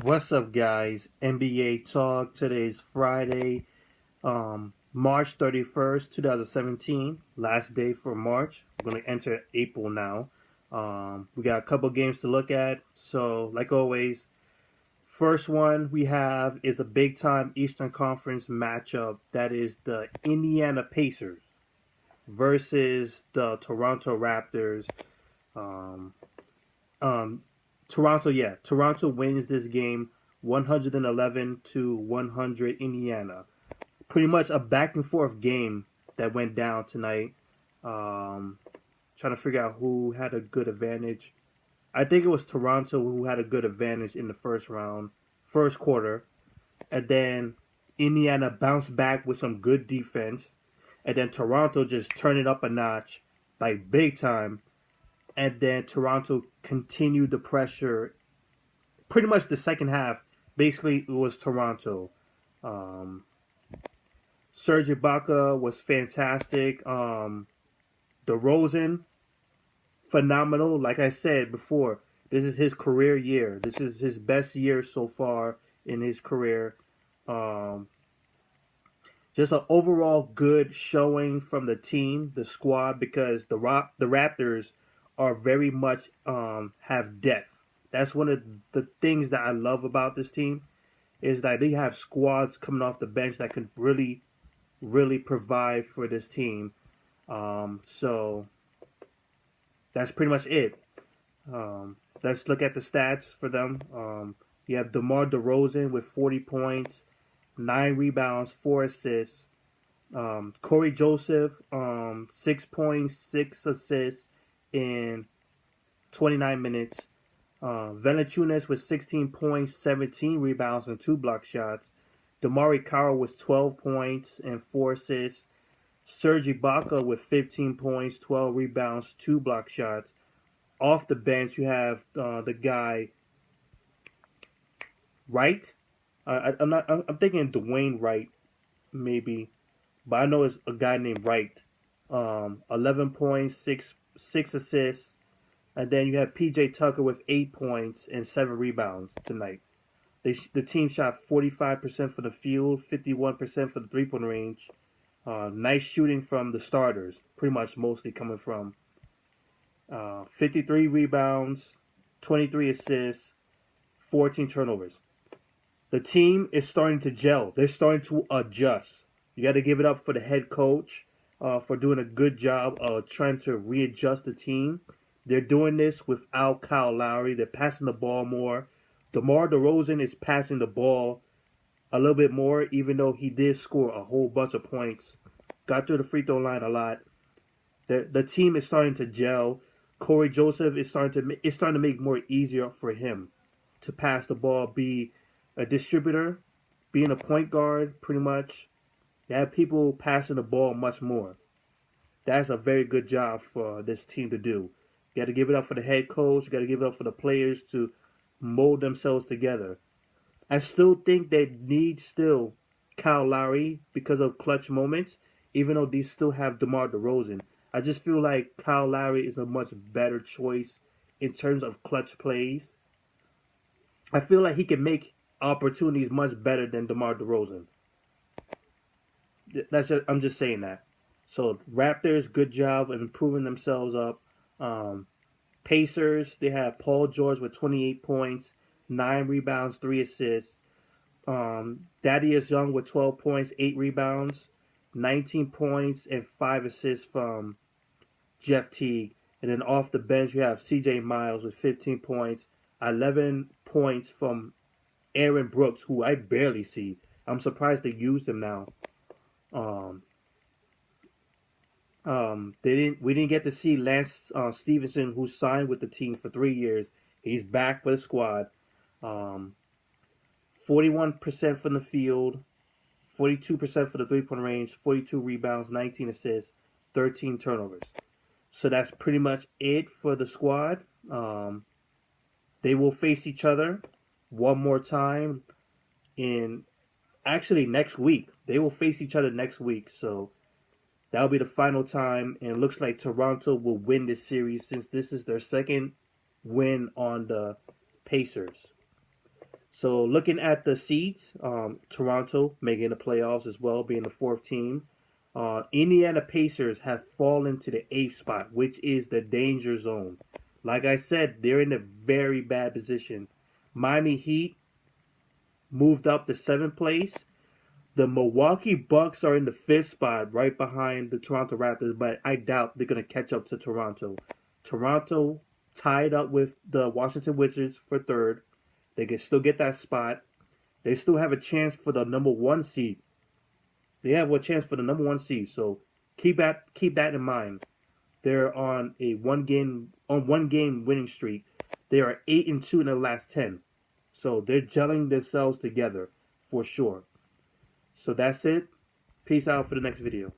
What's up, guys? NBA Talk. Today's Friday, March 31st, 2017. Last day for March. We're going to enter April now. We got a couple games to look at. So, like always, first one we have is a big time Eastern Conference matchup. That is the Indiana Pacers versus the Toronto Raptors. Um, um, Toronto wins this game 111 to 100 Indiana. Pretty much a back and forth game that went down tonight. Um, Trying to figure out who had a good advantage. I think it was Toronto who had a good advantage in the first quarter. And then Indiana bounced back with some good defense. And then Toronto just turned it up a notch, like big time. And then Toronto continued the pressure. Pretty much the second half, basically, it was Toronto. Um, Serge Ibaka was fantastic. DeRozan, phenomenal. Like I said before, this is his career year. This is his best year so far in his career. Um, just an overall good showing from the team, the squad, because the Raptors are very much have depth. That's one of the things that I love about this team is that they have squads coming off the bench that can really provide for this team. So that's pretty much it. Let's look at the stats for them. You have DeMar DeRozan with 40 points, 9 rebounds, 4 assists. Corey Joseph, 6 points, 6 assists in 29 minutes. Valanciunas with 16 points, 17 rebounds, and 2 block shots. Damari Carroll was 12 points and 4 assists. Serge Ibaka with 15 points, 12 rebounds, 2 block shots. Off the bench, you have the guy Wright. I'm not. I'm thinking Dwayne Wright, maybe, but I know it's a guy named Wright. 11 points, six assists, and then you have PJ Tucker with 8 points and 7 rebounds tonight. The team shot 45% for the field, 51% for the 3 point range. Nice shooting from the starters, pretty much mostly coming from 53 rebounds, 23 assists, 14 turnovers. The team is starting to gel. They're starting to adjust. You got to give it up for the head coach for doing a good job of trying to readjust the team. They're doing this without Kyle Lowry. They're passing the ball more. DeMar DeRozan is passing the ball a little bit more, even though he did score a whole bunch of points. Got through the free throw line a lot. The team is starting to gel. Corey Joseph is starting to make more easier for him to pass the ball, be a distributor, being a point guard, pretty much. They have people passing the ball much more. That's a very good job for this team to do. You got to give it up for the head coach. You got to give it up for the players to mold themselves together. I still think they need still Kyle Lowry because of clutch moments, even though they still have DeMar DeRozan. I just feel like Kyle Lowry is a much better choice in terms of clutch plays. I feel like he can make opportunities much better than DeMar DeRozan. I'm just saying that. So Raptors, good job in improving themselves up. Um, Pacers, they have Paul George with 28 points, 9 rebounds, 3 assists. Thaddeus Young with 12 points, 8 rebounds, 19 points, and 5 assists from Jeff Teague. And then off the bench, you have CJ Miles with 15 points, 11 points from Aaron Brooks, who I barely see. I'm surprised they used him now. Um, we didn't get to see Lance Stevenson, who signed with the team for 3 years. He's back for the squad. 41% from the field, 42% for the 3 point range, 42 rebounds, 19 assists, 13 turnovers. So that's pretty much it for the squad. They will face each other one more time in actually next week. They will face each other next week. So that'll be the final time. And it looks like Toronto will win this series since this is their second win on the Pacers. So looking at the seeds, Toronto making the playoffs as well, being the fourth team. Indiana Pacers have fallen to the eighth spot, which is the danger zone. Like I said, they're in a very bad position. Miami Heat moved up to seventh place. The Milwaukee Bucks are in the fifth spot, right behind the Toronto Raptors, but I doubt they're going to catch up to Toronto. Toronto tied up with the Washington Wizards for third. They can still get that spot. They still have a chance for the number one seed. They have a chance for the number one seed. So keep that in mind. They're on a one game winning streak. They are 8-2 in the last 10. So they're gelling themselves together for sure. So that's it. Peace out for the next video.